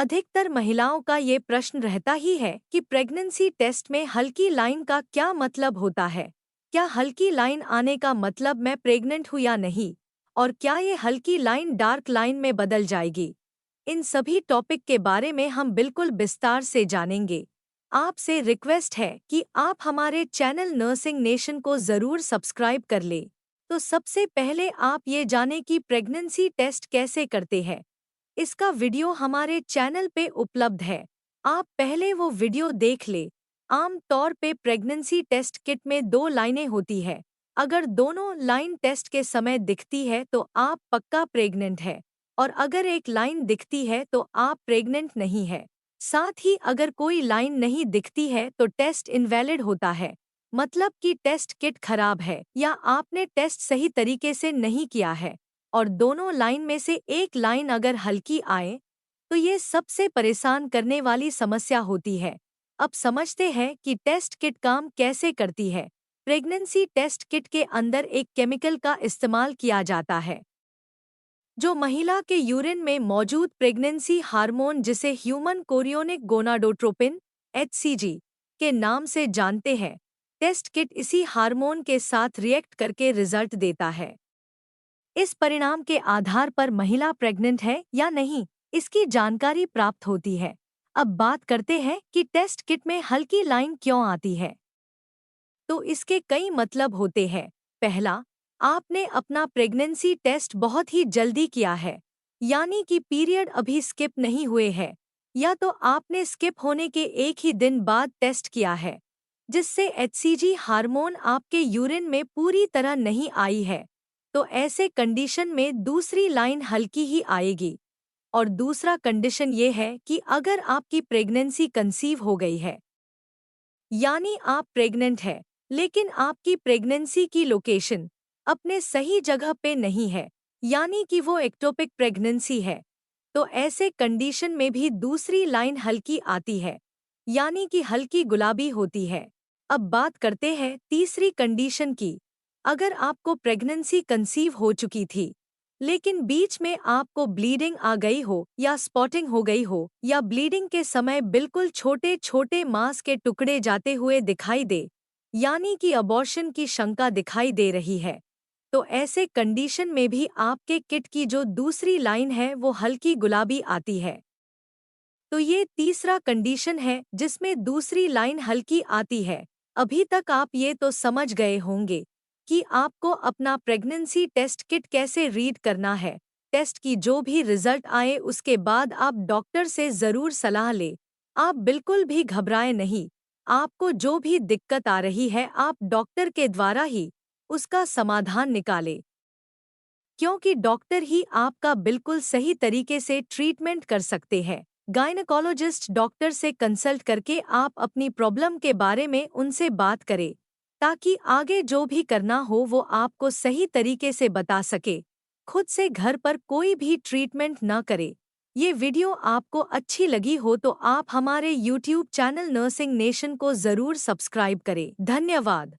अधिकतर महिलाओं का ये प्रश्न रहता ही है कि प्रेगनेंसी टेस्ट में हल्की लाइन का क्या मतलब होता है। क्या हल्की लाइन आने का मतलब मैं प्रेग्नेंट हूँ या नहीं? और क्या ये हल्की लाइन डार्क लाइन में बदल जाएगी? इन सभी टॉपिक के बारे में हम बिल्कुल विस्तार से जानेंगे। आपसे रिक्वेस्ट है कि आप हमारे चैनल नर्सिंग नेशन को ज़रूर सब्सक्राइब कर लें। तो सबसे पहले आप ये जानें कि प्रेगनेंसी टेस्ट कैसे करते हैं। इसका वीडियो हमारे चैनल पे उपलब्ध है। आप पहले वो वीडियो देख ले। आम तौर पे प्रेगनेंसी टेस्ट किट में 2 लाइनें होती है। अगर दोनों लाइन टेस्ट के समय दिखती है तो आप पक्का प्रेग्नेंट है, और अगर एक लाइन दिखती है तो आप प्रेग्नेंट नहीं है। साथ ही अगर कोई लाइन नहीं दिखती है तो टेस्ट इनवैलिड होता है, मतलब कि टेस्ट किट खराब है या आपने टेस्ट सही तरीके से नहीं किया है। और दोनों लाइन में से एक लाइन अगर हल्की आए तो ये सबसे परेशान करने वाली समस्या होती है। अब समझते हैं कि टेस्ट किट काम कैसे करती है। प्रेगनेंसी टेस्ट किट के अंदर एक केमिकल का इस्तेमाल किया जाता है जो महिला के यूरिन में मौजूद प्रेगनेंसी हार्मोन, जिसे ह्यूमन कोरियोनिक गोनाडोट्रोपिन (HCG) के नाम से जानते हैं। टेस्ट किट इसी हार्मोन के साथ रिएक्ट करके रिजल्ट देता है। इस परिणाम के आधार पर महिला प्रेग्नेंट है या नहीं, इसकी जानकारी प्राप्त होती है। अब बात करते हैं कि टेस्ट किट में हल्की लाइन क्यों आती है। तो इसके कई मतलब होते हैं। पहला, आपने अपना प्रेगनेंसी टेस्ट बहुत ही जल्दी किया है, यानी कि पीरियड अभी स्किप नहीं हुए हैं, या तो आपने स्किप होने के एक ही दिन बाद टेस्ट किया है, जिससे HCG हार्मोन आपके यूरिन में पूरी तरह नहीं आई है। तो ऐसे कंडीशन में दूसरी लाइन हल्की ही आएगी। और दूसरा कंडीशन ये है कि अगर आपकी प्रेगनेंसी कंसीव हो गई है, यानी आप प्रेग्नेंट है, लेकिन आपकी प्रेगनेंसी की लोकेशन अपने सही जगह पे नहीं है, यानी कि वो एक्टोपिक प्रेगनेंसी है, तो ऐसे कंडीशन में भी दूसरी लाइन हल्की आती है, यानी कि हल्की गुलाबी होती है। अब बात करते हैं तीसरी कंडीशन की। अगर आपको प्रेगनेंसी कंसीव हो चुकी थी, लेकिन बीच में आपको ब्लीडिंग आ गई हो या स्पॉटिंग हो गई हो, या ब्लीडिंग के समय बिल्कुल छोटे छोटे मांस के टुकड़े जाते हुए दिखाई दे, यानी कि अबॉर्शन की शंका दिखाई दे रही है, तो ऐसे कंडीशन में भी आपके किट की जो दूसरी लाइन है वो हल्की गुलाबी आती है। तो ये तीसरा कंडीशन है जिसमें दूसरी लाइन हल्की आती है। अभी तक आप ये तो समझ गए होंगे कि आपको अपना प्रेगनेंसी टेस्ट किट कैसे रीड करना है। टेस्ट की जो भी रिजल्ट आए उसके बाद आप डॉक्टर से ज़रूर सलाह लें। आप बिल्कुल भी घबराएं नहीं। आपको जो भी दिक्कत आ रही है आप डॉक्टर के द्वारा ही उसका समाधान निकालें, क्योंकि डॉक्टर ही आपका बिल्कुल सही तरीके से ट्रीटमेंट कर सकते हैं। गायनेकोलॉजिस्ट डॉक्टर से कंसल्ट करके आप अपनी प्रॉब्लम के बारे में उनसे बात करें, ताकि आगे जो भी करना हो वो आपको सही तरीके से बता सके। खुद से घर पर कोई भी ट्रीटमेंट न करे। ये वीडियो आपको अच्छी लगी हो तो आप हमारे YouTube चैनल नर्सिंग नेशन को ज़रूर सब्सक्राइब करें। धन्यवाद।